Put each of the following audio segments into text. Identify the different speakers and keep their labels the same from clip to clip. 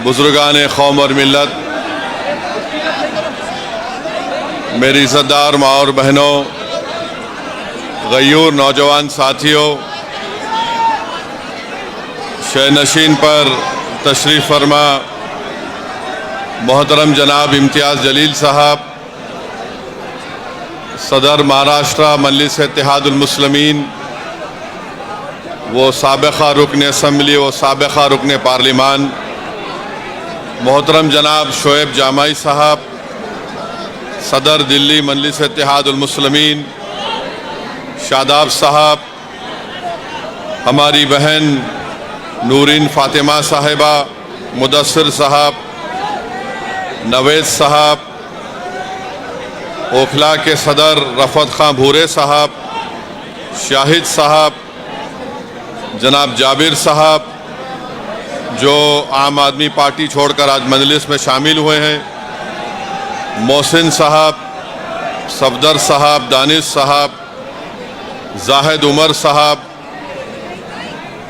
Speaker 1: बुजुर्गान कौम और मिल्लत, मेरी इज़्ज़तदार माँ और बहनों, गयूर नौजवान साथियों, शहनशीन पर तशरीफ़ फरमा मोहतरम जनाब इम्तियाज़ जलील साहब, सदर महाराष्ट्र मजलिस इत्तेहादुल मुस्लिमीन, वो साबिक़ा रुकन असम्बली, वो साबिक़ा रुकन पार्लिमान मोहतरम जनाब शोएब जामाई साहब, सदर दिल्ली मजलिस इत्तेहादुल मुस्लिमीन शादाब साहब, हमारी बहन नूरीन फ़ातिमा साहिबा, मुदस्सिर साहब, नवेद साहब, ओखला के सदर रफ़त खां भूरे साहब, शाहिद साहब, जनाब जाबिर साहब जो आम आदमी पार्टी छोड़कर आज मजलिस में शामिल हुए हैं, मोहसिन साहब, सफदर साहब, दानिश साहब, जाहिद उमर साहब,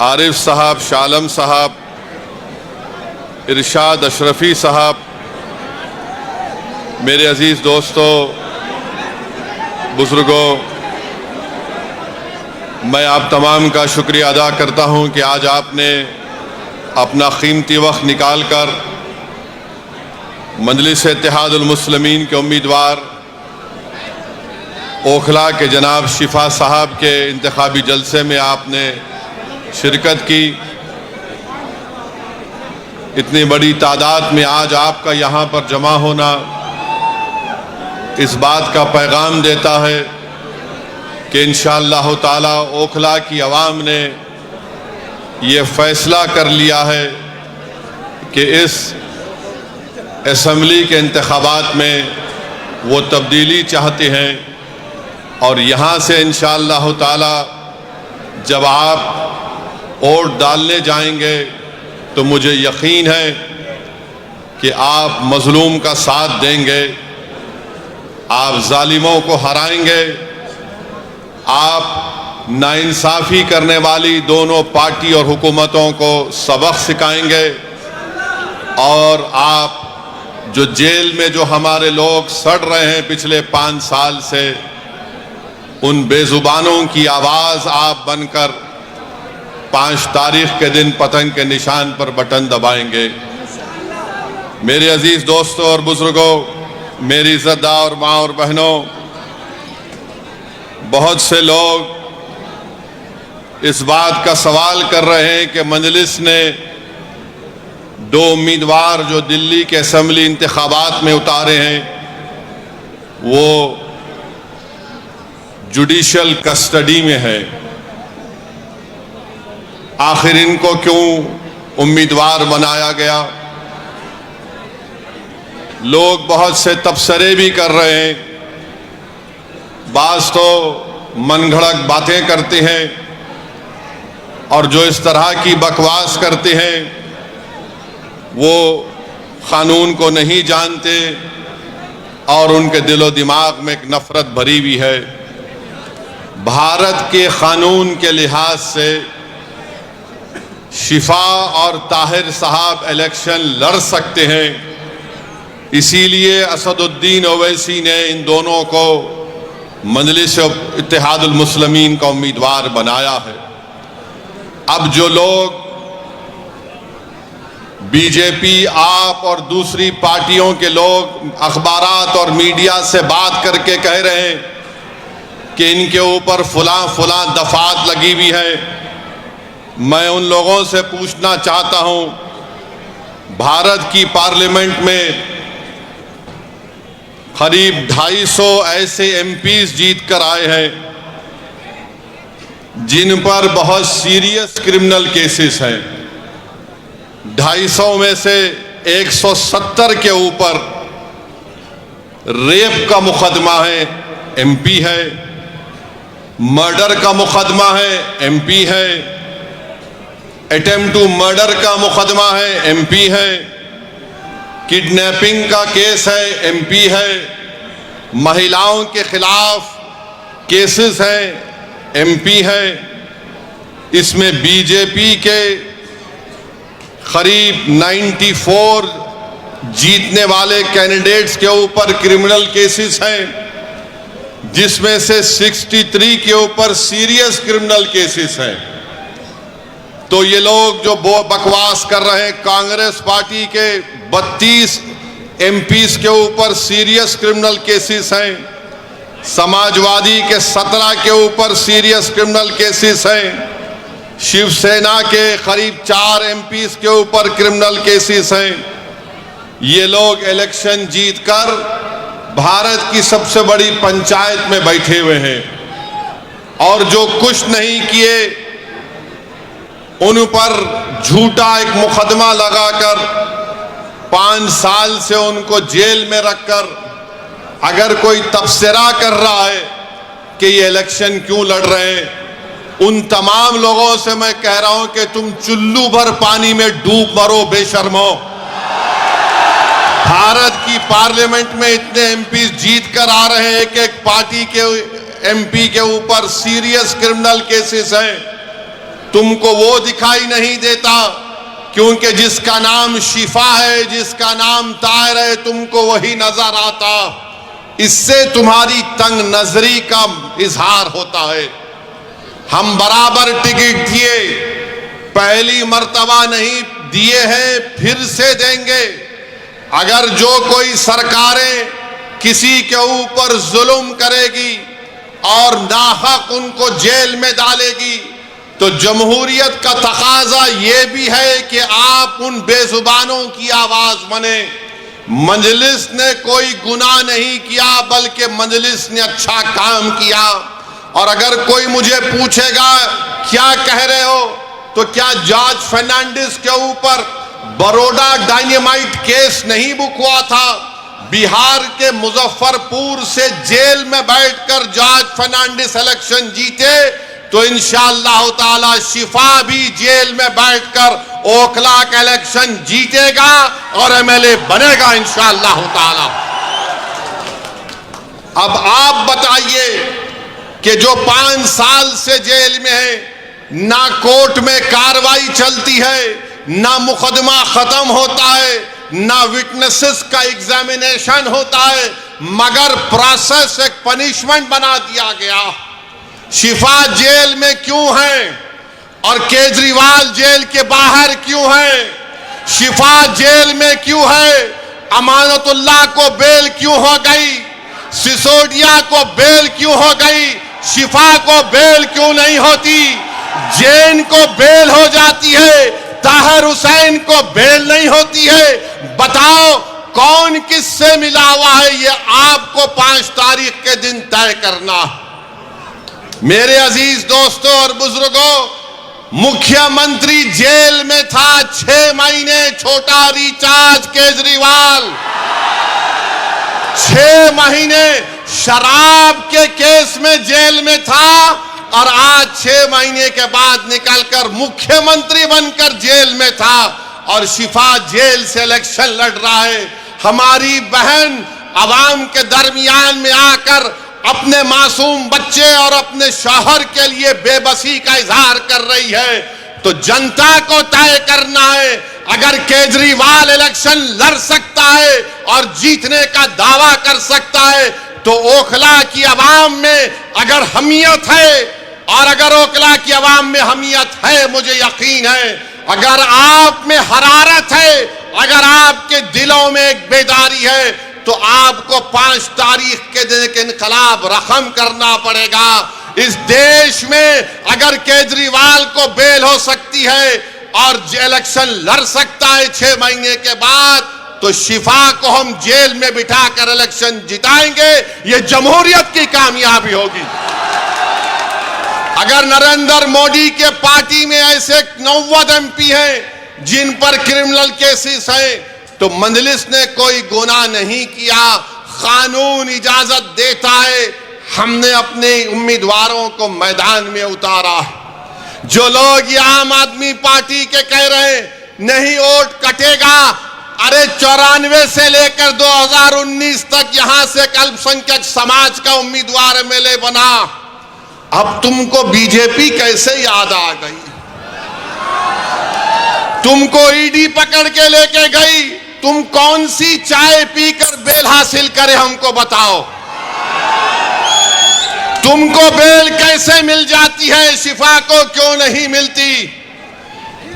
Speaker 1: आरिफ साहब, शालम साहब, इरशाद अशरफी साहब, मेरे अजीज़ दोस्तों, बुजुर्गों, मैं आप तमाम का शुक्रिया अदा करता हूं कि आज आपने अपना कीमती वक्त निकाल कर मजलिस इत्तेहादुल मुस्लिमीन के उम्मीदवार ओखला के जनाब शिफा साहब के इंतखाबी जलसे में आपने शिरकत की। इतनी बड़ी तादाद में आज आपका यहाँ पर जमा होना इस बात का पैगाम देता है कि इंशाअल्लाह ताला ओखला की आवाम ने ये फैसला कर लिया है कि इस असम्बली के इंतखाबात में वो तब्दीली चाहते हैं, और यहाँ से इंशाअल्लाह ताला जब आप वोट डालने जाएंगे तो मुझे यकीन है कि आप मजलूम का साथ देंगे, आप जालिमों को हराएंगे, आप नाइंसाफ़ी करने वाली दोनों पार्टी और हुकूमतों को सबक सिखाएंगे, और आप जो जेल में जो हमारे लोग सड़ रहे हैं पिछले 5 साल से, उन बेजुबानों की आवाज़ आप बनकर 5 तारीख के दिन पतंग के निशान पर बटन दबाएंगे। मेरे अजीज़ दोस्तों और बुजुर्गों, मेरी इज़्ज़तदार माँ और बहनों, बहुत से लोग इस बात का सवाल कर रहे हैं कि मजलिस ने 2 उम्मीदवार जो दिल्ली के असम्बली इंतखाबात में उतारे हैं वो जुडिशल कस्टडी में है, आखिर इनको क्यों उम्मीदवार बनाया गया। लोग बहुत से तबसरे भी कर रहे हैं, बाज़ तो मनगढ़ंत बातें करते हैं, और जो इस तरह की बकवास करते हैं वो कानून को नहीं जानते और उनके दिलो दिमाग में एक नफरत भरी हुई है। भारत के कानून के लिहाज से शिफा और ताहिर साहब इलेक्शन लड़ सकते हैं, इसीलिए असदुद्दीन ओवैसी ने इन दोनों को मजलिस इत्तेहादुल मुस्लिमीन का उम्मीदवार बनाया है। अब जो लोग बीजेपी, आप और दूसरी पार्टियों के लोग अखबारात और मीडिया से बात करके कह रहे हैं कि इनके ऊपर फलां दफात लगी हुई है, मैं उन लोगों से पूछना चाहता हूं, भारत की पार्लियामेंट में करीब 250 ऐसे एमपीज जीत कर आए हैं जिन पर बहुत सीरियस क्रिमिनल केसेस हैं। 250 में से 170 के ऊपर रेप का मुकदमा है, एमपी है, मर्डर का मुकदमा है, एमपी है, अटेम्प्ट टू मर्डर का मुकदमा है, एमपी है, किडनैपिंग का केस है, एमपी है, महिलाओं के खिलाफ केसेस हैं, एमपी है। इसमें बीजेपी के करीब 94 जीतने वाले कैंडिडेट्स के ऊपर क्रिमिनल केसेस हैं, जिसमें से 63 के ऊपर सीरियस क्रिमिनल केसेस हैं। तो ये लोग जो बकवास कर रहे हैं, कांग्रेस पार्टी के 32 एमपीज के ऊपर सीरियस क्रिमिनल केसेस हैं, समाजवादी के 17 के ऊपर सीरियस क्रिमिनल केसेस हैं, शिवसेना के करीब 4 एमपीज के ऊपर क्रिमिनल केसेस हैं। ये लोग इलेक्शन जीतकर भारत की सबसे बड़ी पंचायत में बैठे हुए हैं और जो कुछ नहीं किए उन पर झूठा एक मुकदमा लगाकर 5 साल से उनको जेल में रखकर, अगर कोई तबसरा कर रहा है कि ये इलेक्शन क्यों लड़ रहे हैं, उन तमाम लोगों से मैं कह रहा हूं कि तुम चुल्लू भर पानी में डूब मरो बेशर्मो। भारत की पार्लियामेंट में इतने एमपी जीत कर आ रहे हैं कि एक पार्टी के एमपी के ऊपर सीरियस क्रिमिनल केसेस हैं। तुमको वो दिखाई नहीं देता क्योंकि जिसका नाम शिफा है, जिसका नाम ताहिर है, तुमको वही नजर आता। इससे तुम्हारी तंग नजरी का इजहार होता है। हम बराबर टिकट दिए, पहली मर्तबा नहीं दिए हैं, फिर से देंगे। अगर जो कोई सरकारें किसी के ऊपर जुल्म करेगी और नाहक उनको जेल में डालेगी, तो जमहूरियत का तकाजा ये भी है कि आप उन बेजुबानों की आवाज बने। मजलिस ने कोई गुनाह नहीं किया, बल्कि मजलिस ने अच्छा काम किया। और अगर कोई मुझे पूछेगा क्या कह रहे हो, तो क्या जॉर्ज फर्नांडिस के ऊपर बड़ौदा डायनेमाइट केस नहीं बुक हुआ था? बिहार के मुजफ्फरपुर से जेल में बैठकर जॉर्ज फर्नांडिस इलेक्शन जीते, तो इंशाअल्लाह ताला शिफा भी जेल में बैठकर ओखला का इलेक्शन जीतेगा और एमएलए बनेगा इंशाअल्लाह ताला। अब आप बताइए कि जो 5 साल से जेल में है, ना कोर्ट में कार्रवाई चलती है, ना मुकदमा खत्म होता है, ना विटनेसेस का एग्जामिनेशन होता है, मगर प्रोसेस एक पनिशमेंट बना दिया गया। शिफा जेल में क्यों है और केजरीवाल जेल के बाहर क्यों है? शिफा जेल में क्यों है? अमानतुल्लाह को बेल क्यों हो गई? सिसोदिया को बेल क्यों हो गई? शिफा को बेल क्यों नहीं होती? जैन को बेल हो जाती है, ताहिर हुसैन को बेल नहीं होती है। बताओ कौन किससे मिला हुआ है? ये आपको 5 तारीख के दिन तय करना। मेरे अजीज दोस्तों और बुजुर्गों, मुख्यमंत्री जेल में था 6 महीने, छोटा रिचार्ज केजरीवाल 6 महीने शराब के केस में जेल में था और आज 6 महीने के बाद निकलकर मुख्यमंत्री बनकर जेल में था और शिफा जेल से इलेक्शन लड़ रहा है। हमारी बहन अवाम के दरमियान में आकर अपने मासूम बच्चे और अपने शौहर के लिए बेबसी का इजहार कर रही है। तो जनता को तय करना है। अगर केजरीवाल इलेक्शन लड़ सकता है और जीतने का दावा कर सकता है, तो ओखला की आवाम में अगर हमीयत है, और अगर ओखला की आवाम में हमीयत है, मुझे यकीन है, अगर आप में हरारत है, अगर आपके दिलों में एक बेदारी है, तो आपको 5 तारीख के दिन एक इनकलाब रकम करना पड़ेगा। इस देश में अगर केजरीवाल को बेल हो सकती है और इलेक्शन लड़ सकता है 6 महीने के बाद, तो शिफा को हम जेल में बिठाकर इलेक्शन जिताएंगे। ये जमहूरियत की कामयाबी होगी। अगर नरेंद्र मोदी के पार्टी में ऐसे 90 एमपी हैं जिन पर क्रिमिनल केसेस हैं, तो मजलिस ने कोई गुनाह नहीं किया, कानून इजाजत देता है। हमने अपने उम्मीदवारों को मैदान में उतारा। जो लोग ये आम आदमी पार्टी के कह रहे हैं नहीं वोट कटेगा, अरे 94 से लेकर 2019 तक यहां से अल्पसंख्यक समाज का उम्मीदवार एमएलए बना। अब तुमको बीजेपी कैसे याद आ गई? तुमको ईडी पकड़ के लेके गई, तुम कौन सी चाय पीकर बेल हासिल करे हमको बताओ। तुमको बेल कैसे मिल जाती है, शिफा को क्यों नहीं मिलती?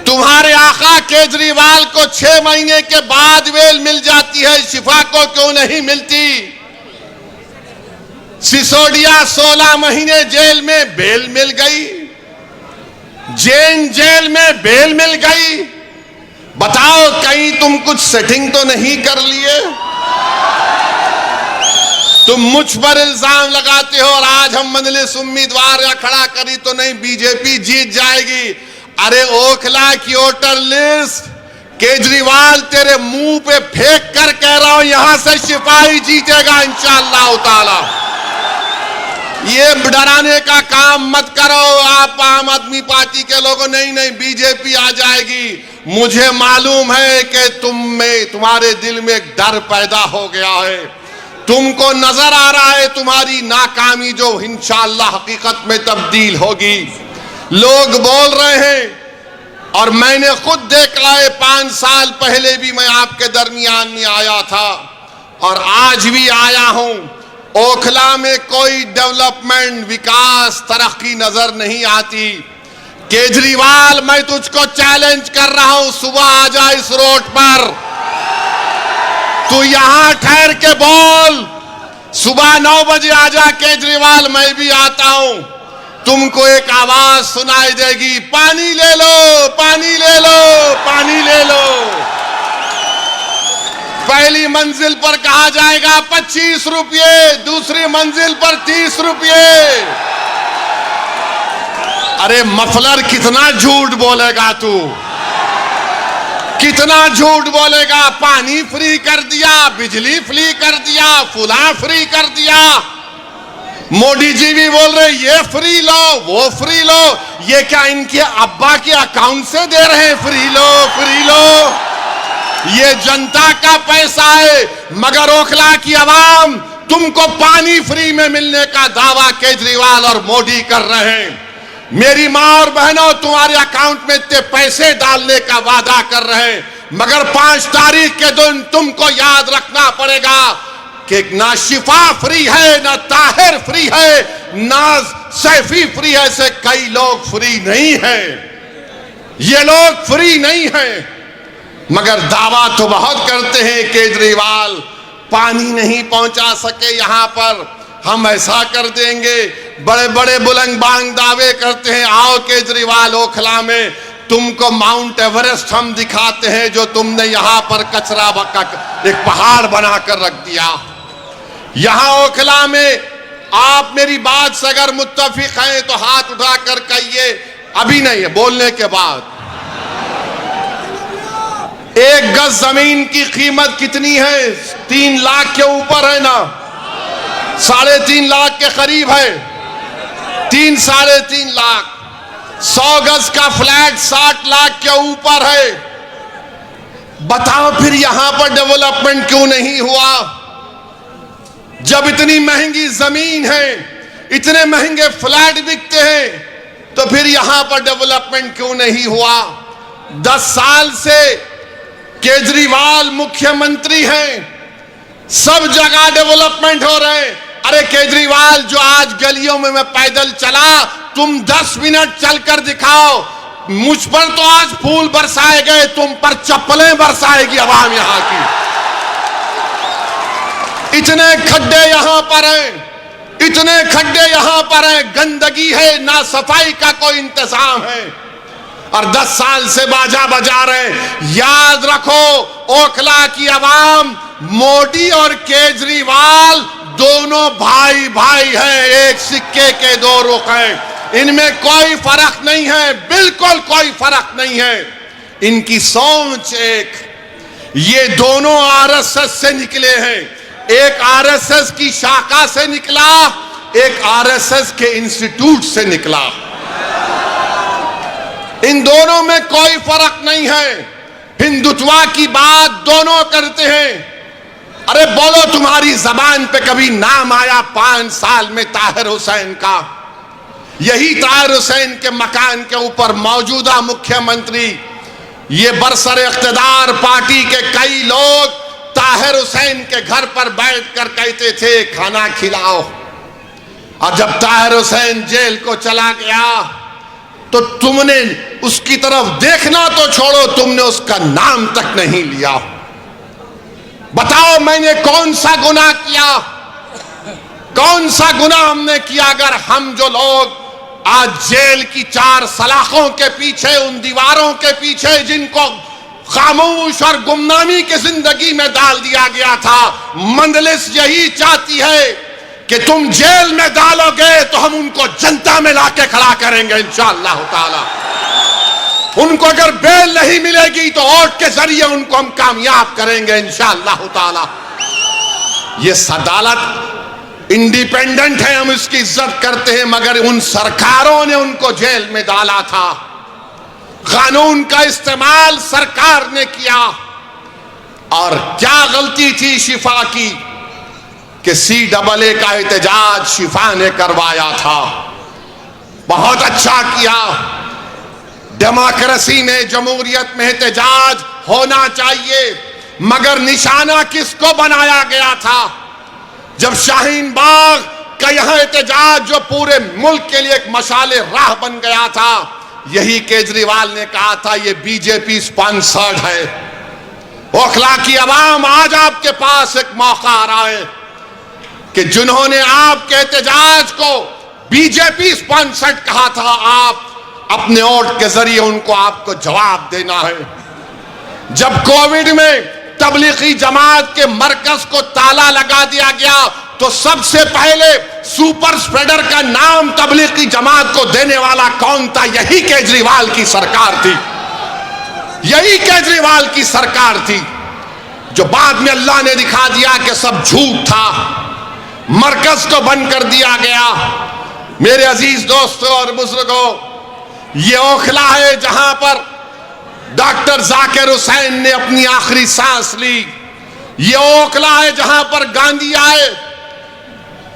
Speaker 1: तुम्हारे आका केजरीवाल को 6 महीने के बाद बेल मिल जाती है, शिफा को क्यों नहीं मिलती? सिसोदिया 16 महीने जेल में बेल मिल गई, जैन जेल में बेल मिल गई। बताओ कहीं तुम कुछ सेटिंग तो नहीं कर लिए? तुम मुझ पर इल्जाम लगाते हो और आज हम मजलिस उम्मीदवार या खड़ा करी तो नहीं बीजेपी जीत जाएगी। अरे ओखला की वोटर लिस्ट केजरीवाल तेरे मुंह पे फेंक कर कह रहा हूं, यहां से सिपाही जीतेगा इंशाअल्लाह ताला। ये डराने का काम मत करो आप आम आदमी पार्टी के लोगों। नहीं बीजेपी आ जाएगी। मुझे मालूम है कि तुम्हारे दिल में एक डर पैदा हो गया है। तुमको नजर आ रहा है तुम्हारी नाकामी जो इंशाअल्लाह हकीकत में तब्दील होगी। लोग बोल रहे हैं और मैंने खुद देखा है, 5 साल पहले भी मैं आपके दरमियान में आया था और आज भी आया हूं। ओखला में कोई डेवलपमेंट, विकास, तरक्की नजर नहीं आती। केजरीवाल मैं तुझको चैलेंज कर रहा हूं, सुबह आ जा इस रोड पर, तू यहां ठहर के बोल। सुबह 9 बजे आ जा केजरीवाल, मैं भी आता हूं। तुमको एक आवाज सुनाई देगी, पानी ले लो, पानी ले लो, पानी ले लो। पहली मंजिल पर कहा जाएगा 25 रुपये, दूसरी मंजिल पर 30 रुपये। अरे मफलर कितना झूठ बोलेगा तू, कितना झूठ बोलेगा। पानी फ्री कर दिया, बिजली फ्री कर दिया, फुला फ्री कर दिया। मोदी जी भी बोल रहे ये फ्री लो, वो फ्री लो। ये क्या इनके अब्बा के अकाउंट से दे रहे हैं? फ्री लो, फ्री लो। ये जनता का पैसा है। मगर ओखला की आवाम तुमको पानी फ्री में मिलने का दावा केजरीवाल और मोदी कर रहे हैं। मेरी मां और बहनों, तुम्हारे अकाउंट में इतने पैसे डालने का वादा कर रहे हैं, मगर 5 तारीख के दिन तुमको याद रखना पड़ेगा कि ना शिफा फ्री है, ना ताहिर फ्री है, ना सैफी फ्री है। ऐसे कई लोग फ्री नहीं है। ये लोग फ्री नहीं है, मगर दावा तो बहुत करते हैं। केजरीवाल पानी नहीं पहुंचा सके यहां पर, हम ऐसा कर देंगे। बड़े बड़े बुलंद बांग दावे करते हैं। आओ केजरीवाल, ओखला में तुमको माउंट एवरेस्ट हम दिखाते हैं, जो तुमने यहां पर कचरा एक पहाड़ बनाकर रख दिया। यहां ओखला में आप मेरी बात से अगर मुत्तफिक हैं तो हाथ उठाकर कहिए। अभी नहीं है, बोलने के बाद। 1 गज जमीन की कीमत कितनी है? 3 लाख के ऊपर है ना, 3.5 लाख के करीब है। 3 साढ़े 3 लाख। 100 गज का फ्लैट 60 लाख के ऊपर है। बताओ फिर यहां पर डेवलपमेंट क्यों नहीं हुआ? जब इतनी महंगी जमीन है, इतने महंगे फ्लैट बिकते हैं, तो फिर यहां पर डेवलपमेंट क्यों नहीं हुआ? 10 साल से केजरीवाल मुख्यमंत्री हैं, सब जगह डेवलपमेंट हो रहे हैं। अरे केजरीवाल, जो आज गलियों में मैं पैदल चला, तुम 10 मिनट चलकर दिखाओ। मुझ पर तो आज फूल बरसाए गए, तुम पर चप्पलें बरसाएगी आवाम यहां की। इतने खड्डे यहां पर हैं, इतने खड्डे यहां पर हैं, गंदगी है, ना सफाई का कोई इंतजाम है, और 10 साल से बाजा बजा रहे। याद रखो, ओखला की आवाम, मोदी और केजरीवाल दोनों भाई भाई हैं, एक सिक्के के 2 रुख हैं। इनमें कोई फर्क नहीं है, बिल्कुल कोई फर्क नहीं है। इनकी सोच एक। ये दोनों आरएसएस से निकले हैं। एक आरएसएस की शाखा से निकला, एक आरएसएस के इंस्टीट्यूट से निकला। इन दोनों में कोई फर्क नहीं है। हिंदुत्व की बात दोनों करते हैं। अरे बोलो, तुम्हारी जबान पे कभी नाम आया 5 साल में ताहिर हुसैन का? यही ताहिर हुसैन के मकान के ऊपर मौजूदा मुख्यमंत्री ये बरसर इख्तिदार पार्टी के कई लोग ताहिर हुसैन के घर पर बैठकर कहते थे खाना खिलाओ, और जब ताहिर हुसैन जेल को चला गया तो तुमने उसकी तरफ देखना तो छोड़ो, तुमने उसका नाम तक नहीं लिया। बताओ मैंने कौन सा गुनाह किया, कौन सा गुनाह हमने किया? अगर हम जो लोग आज जेल की चार सलाखों के पीछे, उन दीवारों के पीछे जिनको खामोश और गुमनामी की जिंदगी में डाल दिया गया था, मंजलिस यही चाहती है कि तुम जेल में डालोगे तो हम उनको जनता में लाके खड़ा करेंगे इंशाअल्लाह ताला। उनको अगर बेल नहीं मिलेगी तो वोट के जरिए उनको हम कामयाब करेंगे इंशाअल्लाह ताला। ये अदालत इंडिपेंडेंट है, हम इसकी इज्जत करते हैं, मगर उन सरकारों ने उनको जेल में डाला था। कानून का इस्तेमाल सरकार ने किया, और क्या गलती थी शिफा की कि CAA का एहतजाज शिफा ने करवाया था। बहुत अच्छा किया। डेमोक्रेसी में, जमहूरियत में एहतजाज होना चाहिए, मगर निशाना किसको बनाया गया था? जब शाहीन बाग का यहां एहतजाज जो पूरे मुल्क के लिए एक मशाले राह बन गया था, यही केजरीवाल ने कहा था ये बीजेपी स्पॉन्सर्ड है। ओखला की आवाम, आज आपके पास एक मौका आ रहा है कि जिन्होंने आपके एहतजाज को बीजेपी स्पॉन्सर्ड कहा था, आप अपने वोट के जरिए उनको आपको जवाब देना है। जब कोविड में तबलीगी जमात के मरकज को ताला लगा दिया गया तो सबसे पहले सुपर स्प्रेडर का नाम तबलीगी जमात को देने वाला कौन था? यही केजरीवाल की सरकार थी। यही केजरीवाल की सरकार थी, जो बाद में अल्लाह ने दिखा दिया कि सब झूठ था, मरकज को बंद कर दिया गया। मेरे अजीज दोस्तों और बुजुर्गों, ये ओखला है जहां पर डॉक्टर जाकिर हुसैन ने अपनी आखिरी सांस ली। ये ओखला है जहां पर गांधी आए।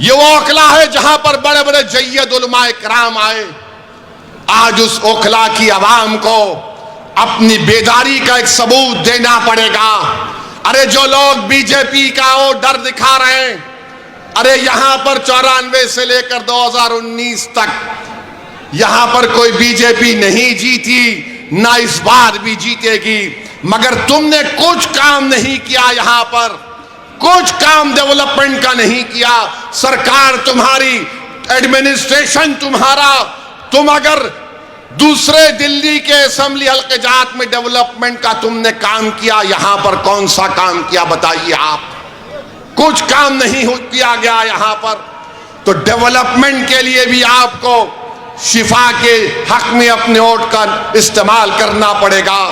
Speaker 1: ये वो ओखला है जहां पर बड़े बड़े जय्यद उलमाए कराम आए। आज उस ओखला की आवाम को अपनी बेदारी का एक सबूत देना पड़ेगा। अरे जो लोग बीजेपी का वो डर दिखा रहे हैं, अरे यहां पर 94 से लेकर 2019 तक यहां पर कोई बीजेपी नहीं जीती, ना इस बार भी जीतेगी, मगर तुमने कुछ काम नहीं किया। यहां पर कुछ काम डेवलपमेंट का नहीं किया। सरकार तुम्हारी, एडमिनिस्ट्रेशन तुम्हारा, तुम अगर दूसरे दिल्ली के असेंबली हल्के जात में डेवलपमेंट का तुमने काम किया, यहां पर कौन सा काम किया बताइए आप? कुछ काम नहीं किया गया यहां पर। तो डेवलपमेंट के लिए भी आपको शिफा के हक में अपने वोट का इस्तेमाल करना पड़ेगा।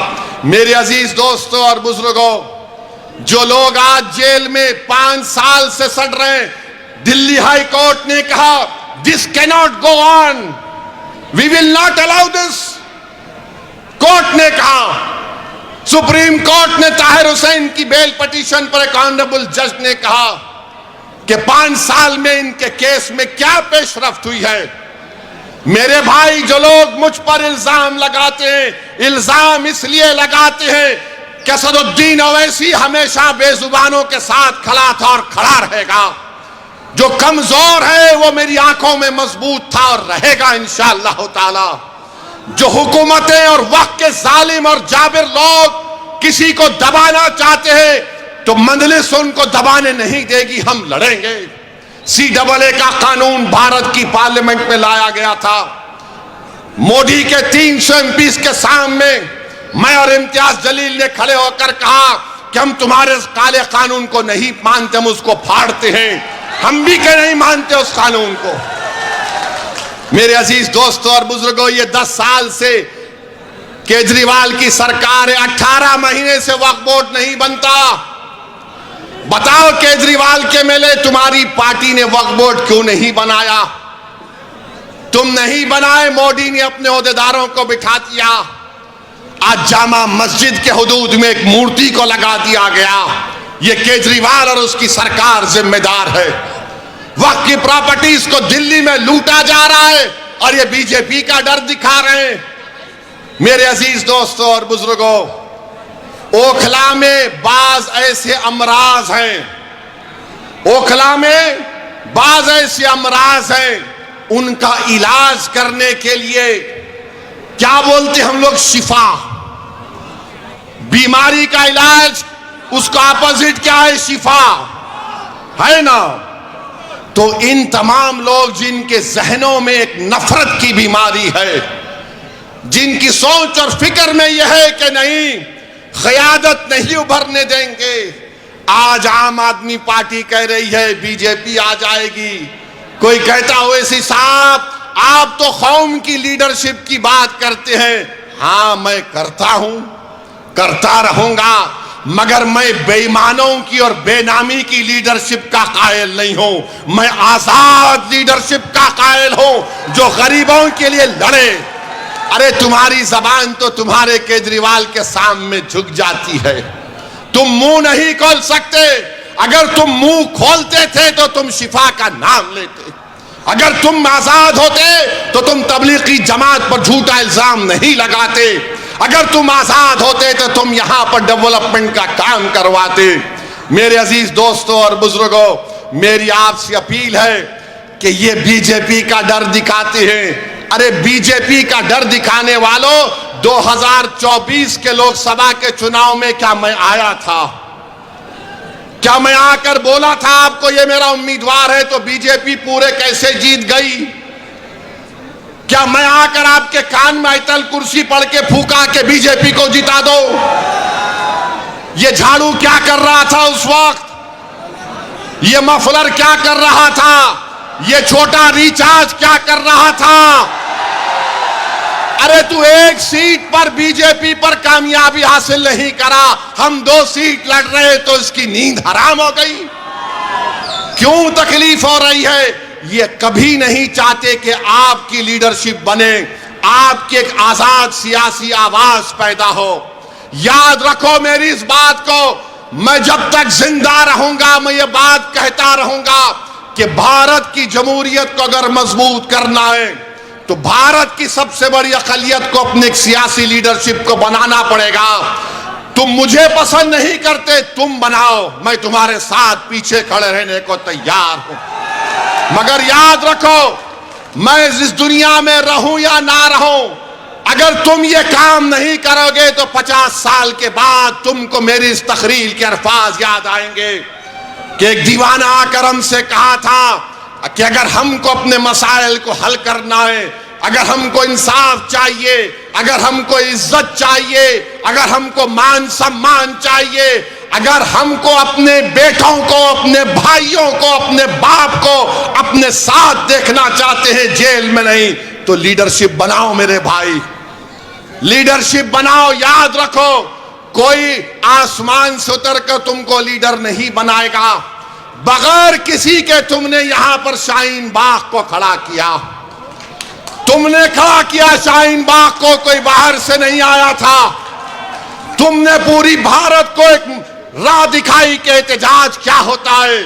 Speaker 1: मेरे अजीज दोस्तों और बुजुर्गों, जो लोग आज जेल में 5 साल से सड़ रहे हैं, दिल्ली हाई कोर्ट ने कहा this cannot go on, we will not allow this. Court ने कहा, सुप्रीम कोर्ट ने ताहिर हुसैन की बेल पिटीशन पर एक ऑनरेबल जज ने कहा कि 5 साल में इनके केस में क्या पेशरफ्त हुई है। मेरे भाई, जो लोग मुझ पर इल्जाम लगाते हैं, इल्जाम इसलिए लगाते हैं कि असदुद्दीन ओवैसी हमेशा बेजुबानों के साथ खड़ा था और खड़ा रहेगा। जो कमजोर है वो मेरी आंखों में मजबूत था और रहेगा इंशाअल्लाह ताला। जो हुकूमतें और वक्त के जालिम और जाबिर लोग किसी को दबाना चाहते हैं, तो मंजलिस उनको दबाने नहीं देगी, हम लड़ेंगे। CAA का कानून भारत की पार्लियामेंट में लाया गया था। मोदी के 300 MPs के सामने मैं और इम्तियाज जलील ने खड़े होकर कहा कि हम तुम्हारे काले कानून को नहीं मानते, हम उसको फाड़ते हैं। हम भी क्यों नहीं मानते उस कानून को? मेरे अजीज दोस्तों और बुजुर्गों, ये 10 साल से केजरीवाल की सरकार है, 18 महीने से वक्फ बोर्ड नहीं बनता। बताओ केजरीवाल के मेले तुम्हारी पार्टी ने वक्फ बोर्ड क्यों नहीं बनाया? तुम नहीं बनाए, मोदी ने अपने ओहदेदारों को बिठा दिया। आज जामा मस्जिद के हुदूद में एक मूर्ति को लगा दिया गया। ये केजरीवाल और उसकी सरकार जिम्मेदार है। वक्फ की प्रॉपर्टीज को दिल्ली में लूटा जा रहा है और ये बीजेपी का डर दिखा रहे हैं। मेरे अजीज दोस्तों और बुजुर्गों, ओखला में बाज ऐसे अमराज हैं, ओखला में बाज ऐसे अमराज हैं, उनका इलाज करने के लिए क्या बोलते हम लोग, शिफा। बीमारी का इलाज, उसका अपोजिट क्या है, शिफा, है ना। तो इन तमाम लोग जिनके जहनों में एक नफरत की बीमारी है, जिनकी सोच और फिक्र में यह है कि नहीं, क़यादत नहीं उभरने देंगे। आज आम आदमी पार्टी कह रही है बीजेपी आ जाएगी। कोई कहता ओवैसी साहब आप तो कौम की लीडरशिप की बात करते हैं। हाँ, मैं करता हूं, करता रहूंगा, मगर मैं बेईमानों की और बेनामी की लीडरशिप का कायल नहीं हूं। मैं आजाद लीडरशिप का कायल हूं जो गरीबों के लिए लड़े। अरे तुम्हारी जबान तो तुम्हारे केजरीवाल के सामने झुक जाती है, तुम मुंह नहीं खोल सकते। अगर तुम मुंह खोलते थे तो तुम शिफा का नाम लेते। अगर तुम आजाद होते तो तुम तबलीगी जमात पर झूठा इल्जाम नहीं लगाते। अगर तुम आजाद होते तो तुम यहां पर डेवलपमेंट का काम करवाते। मेरे अजीज दोस्तों और बुजुर्गों, मेरी आपसे अपील है कि ये बीजेपी का डर दिखाते हैं। अरे बीजेपी का डर दिखाने वालों, 2024 के लोकसभा के चुनाव में क्या मैं आया था? क्या मैं आकर बोला था आपको ये मेरा उम्मीदवार है तो बीजेपी पूरे कैसे जीत गई? क्या मैं आकर आपके कान में आयतल कुर्सी पढ़ के फूका के बीजेपी को जिता दो? ये झाड़ू क्या कर रहा था उस वक्त? ये मफलर क्या कर रहा था? ये छोटा रिचार्ज क्या कर रहा था? अरे तू एक सीट पर बीजेपी पर कामयाबी हासिल नहीं करा, हम 2 सीट लड़ रहे तो इसकी नींद हराम हो गई। क्यों तकलीफ हो रही है? ये कभी नहीं चाहते कि आपकी लीडरशिप बने, आपकी एक आजाद सियासी आवाज पैदा हो। याद रखो मेरी इस बात को, मैं जब तक जिंदा रहूंगा मैं ये बात कहता रहूंगा कि भारत की जमहूरियत को अगर मजबूत करना है तो भारत की सबसे बड़ी अक़लियत को अपने सियासी लीडरशिप को बनाना पड़ेगा। तुम मुझे पसंद नहीं करते, तुम बनाओ, मैं तुम्हारे साथ पीछे खड़े रहने को तैयार हूं। मगर याद रखो, मैं इस दुनिया में रहूं या ना रहूं, अगर तुम ये काम नहीं करोगे तो 50 साल के बाद तुमको मेरी इस तकरीर के अल्फाज याद आएंगे कि एक दीवाना आकर हमसे कहा था कि अगर हमको अपने मसाइल को हल करना है, अगर हमको इंसाफ चाहिए, अगर हमको इज्जत चाहिए, अगर हमको मान सम्मान चाहिए, अगर हमको अपने बेटों को, अपने भाइयों को, अपने बाप को अपने साथ देखना चाहते हैं, जेल में नहीं, तो लीडरशिप बनाओ मेरे भाई, लीडरशिप बनाओ। याद रखो, कोई आसमान से उतर कर तुमको लीडर नहीं बनाएगा। बगैर किसी के तुमने यहां पर शाहीन बाग को खड़ा किया, तुमने खड़ा किया शाहीन बाग को, कोई बाहर से नहीं आया था। तुमने पूरी भारत को एक राह दिखाई कि एहतजाज क्या होता है।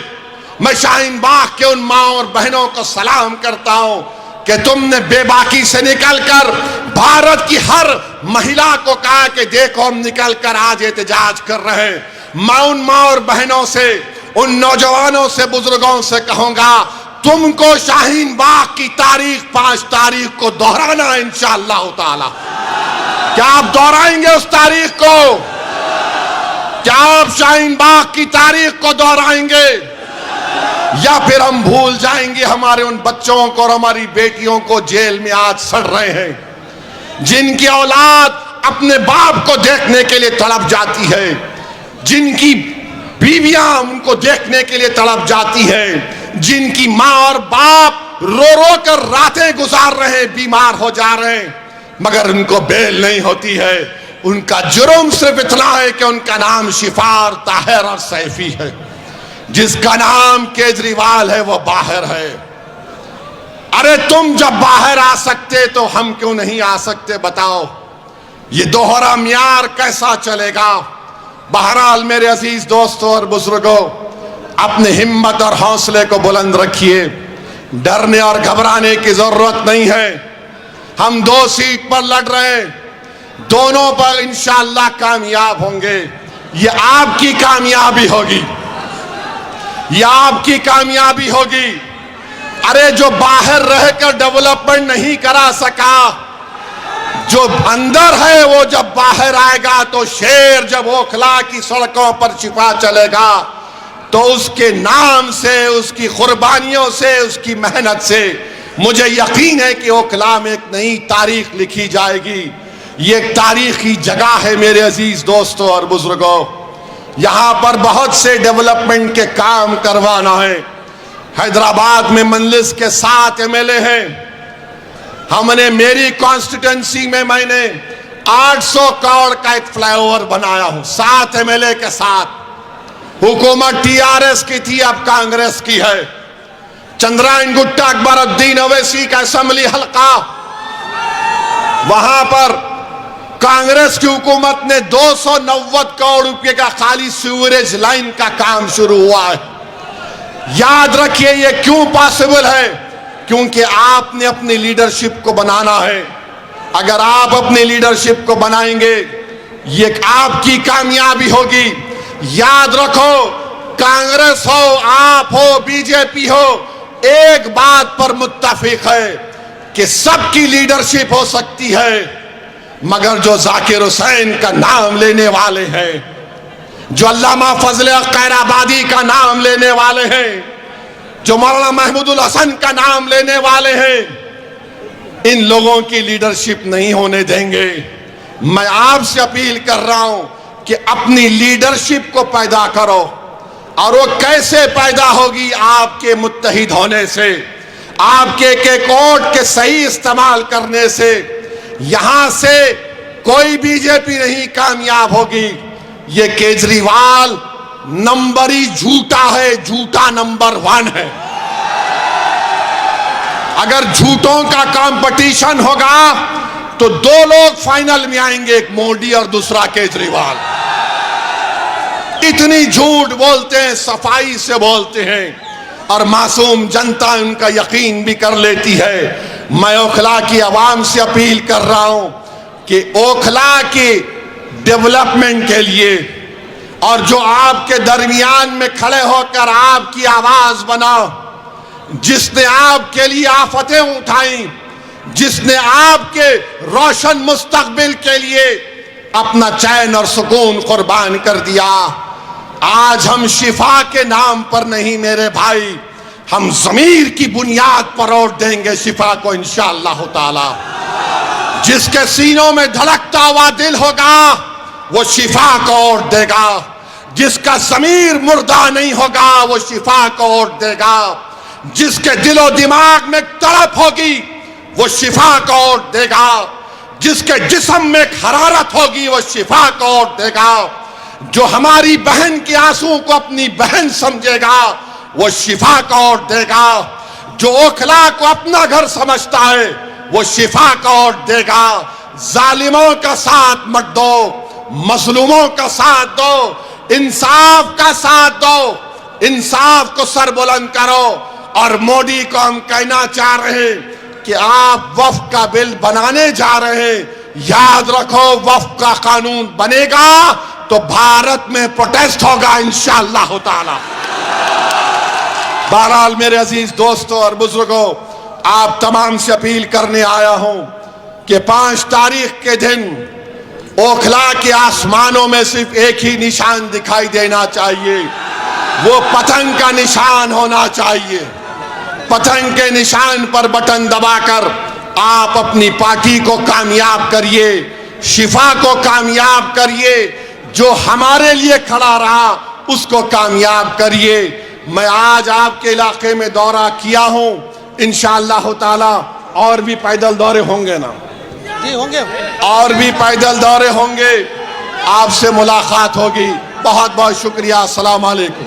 Speaker 1: मैं शाहीन बाग के उन माँ और बहनों को सलाम करता हूं कि तुमने बेबाकी से निकलकर भारत की हर महिला को कहा कि देखो हम निकलकर आज एहतजाज कर रहे हैं। मैं उन माँ और बहनों से, उन नौजवानों से, बुजुर्गों से कहूंगा, तुमको शाहीन बाग की तारीख 5 तारीख को दोहराना है इंशाअल्लाह ताला। क्या आप दोहराएंगे उस तारीख को? क्या आप शाहीन बाग की तारीख को दोहराएंगे, या फिर हम भूल जाएंगे हमारे उन बच्चों को और हमारी बेटियों को जेल में आज सड़ रहे हैं, जिनकी औलाद अपने बाप को देखने के लिए तड़प जाती है, जिनकी बीवियां उनको देखने के लिए तड़प जाती है, जिनकी माँ और बाप रो रो कर रातें गुजार रहे हैं, बीमार हो जा रहे हैं, मगर उनको बेल नहीं होती है। उनका जुर्म सिर्फ इतना है कि उनका नाम शिफार, ताहिर और सैफी है। जिसका नाम केजरीवाल है वो बाहर है। अरे तुम जब बाहर आ सकते तो हम क्यों नहीं आ सकते बताओ? ये दोहरा म्यार कैसा चलेगा? बहरहाल मेरे अजीज दोस्तों और बुजुर्गों, अपने हिम्मत और हौसले को बुलंद रखिए, डरने और घबराने की जरूरत नहीं है। हम 2 सीट पर लड़ रहे हैं,
Speaker 2: दोनों पर इंशाअल्लाह कामयाब होंगे। ये आपकी कामयाबी होगी, ये आपकी कामयाबी होगी। अरे जो बाहर रहकर डेवलपमेंट नहीं करा सका, जो अंदर है वो जब बाहर आएगा तो शेर जब ओखला की सड़कों पर छिपा चलेगा तो उसके नाम से, उसकी कुर्बानियों से, उसकी मेहनत से मुझे यकीन है कि ओखला में एक नई तारीख लिखी जाएगी। ये एक तारीखी जगह है मेरे अजीज दोस्तों और बुजुर्गों। यहाँ पर बहुत से डेवलपमेंट के काम करवाना है। हैदराबाद में मंजलिस के 7 एमएलए हैं। हमने मेरी कॉन्स्टिट्यूंसी में मैंने 800 करोड़ का एक फ्लाईओवर बनाया हूं 7 एमएलए के साथ। हुकूमत टीआरएस की थी, अब कांग्रेस की है। चंद्रायन गुट्टा अकबरुद्दीन ओवैसी का असेंबली हल्का, वहां पर कांग्रेस की हुकूमत ने 290 करोड़ रुपए का खाली सीवरेज लाइन का काम शुरू हुआ है। याद रखिए ये क्यों पॉसिबल है, क्योंकि आपने अपनी लीडरशिप को बनाना है। अगर आप अपनी लीडरशिप को बनाएंगे ये आपकी कामयाबी होगी। याद रखो, कांग्रेस हो, आप हो, बीजेपी हो, एक बात पर मुत्तफिक है कि सबकी लीडरशिप हो सकती है, मगर जो जाकिर हुसैन का नाम लेने वाले हैं, जो अल्लामा फजल खैराबादी का नाम लेने वाले हैं, जो मौलाना महमूदुल हसन का नाम लेने वाले हैं, इन लोगों की लीडरशिप नहीं होने देंगे। मैं आपसे अपील कर रहा हूं कि अपनी लीडरशिप को पैदा करो, और वो कैसे पैदा होगी? आपके मुत्तहिद होने से, आपके एक वोट के सही इस्तेमाल करने से। यहां से कोई बीजेपी नहीं कामयाब होगी। ये केजरीवाल नंबरी झूठा है, झूठा नंबर 1 है। अगर झूठों का कंपटीशन होगा तो 2 लोग फाइनल में आएंगे, एक मोदी और दूसरा केजरीवाल। इतनी झूठ बोलते हैं, सफाई से बोलते हैं, और मासूम जनता उनका यकीन भी कर लेती है। मैं ओखला की आवाम से अपील कर रहा हूं कि ओखला की डेवलपमेंट के लिए, और जो आपके दरमियान में खड़े होकर आपकी आवाज बनाओ, जिसने आपके लिए आफतें उठाई, जिसने आपके रोशन मुस्तकबिल के लिए अपना चैन और सुकून कुर्बान कर दिया। आज हम शिफा के नाम पर नहीं मेरे भाई, हम ज़मीर की बुनियाद पर वोट देंगे शिफा को इंशाअल्लाह ताला। जिसके सीनों में धड़कता हुआ दिल होगा वो शिफा को वोट देगा। जिसका ज़मीर मुर्दा नहीं होगा वो शिफा को वोट देगा। जिसके दिलो दिमाग में तड़प होगी वो शिफा को वोट देगा। जिसके जिस्म में हरारत होगी वो शिफा को वोट देगा। जो हमारी बहन के आंसू को अपनी बहन समझेगा वो शिफा को वोट देगा। जो ओखला को अपना घर समझता है वो शिफा को वोट देगा। जालिमों का साथ मत दो, मजलूमों का साथ दो, इंसाफ का साथ दो, इंसाफ को सर बुलंद करो। और मोदी को हम कहना चाह रहे हैं कि आप वक्फ का बिल बनाने जा रहे हैं, याद रखो वक्फ का कानून बनेगा तो भारत में प्रोटेस्ट होगा इंशाअल्लाह ताला। बहरहाल मेरे अजीज दोस्तों और बुजुर्गों, आप तमाम से अपील करने आया हूं कि 5 तारीख के दिन ओखला के आसमानों में सिर्फ एक ही निशान दिखाई देना चाहिए, वो पतंग का निशान होना चाहिए। पतंग के निशान पर बटन दबाकर आप अपनी पार्टी को कामयाब करिए, शिफा को कामयाब करिए, जो हमारे लिए खड़ा रहा उसको कामयाब करिए। मैं आज आपके इलाके में दौरा किया हूं, इंशाअल्लाह ताला और भी पैदल दौरे होंगे ना जी, होंगे और भी पैदल दौरे होंगे, आपसे मुलाकात होगी। बहुत बहुत शुक्रिया। अस्सलाम वालेकुम।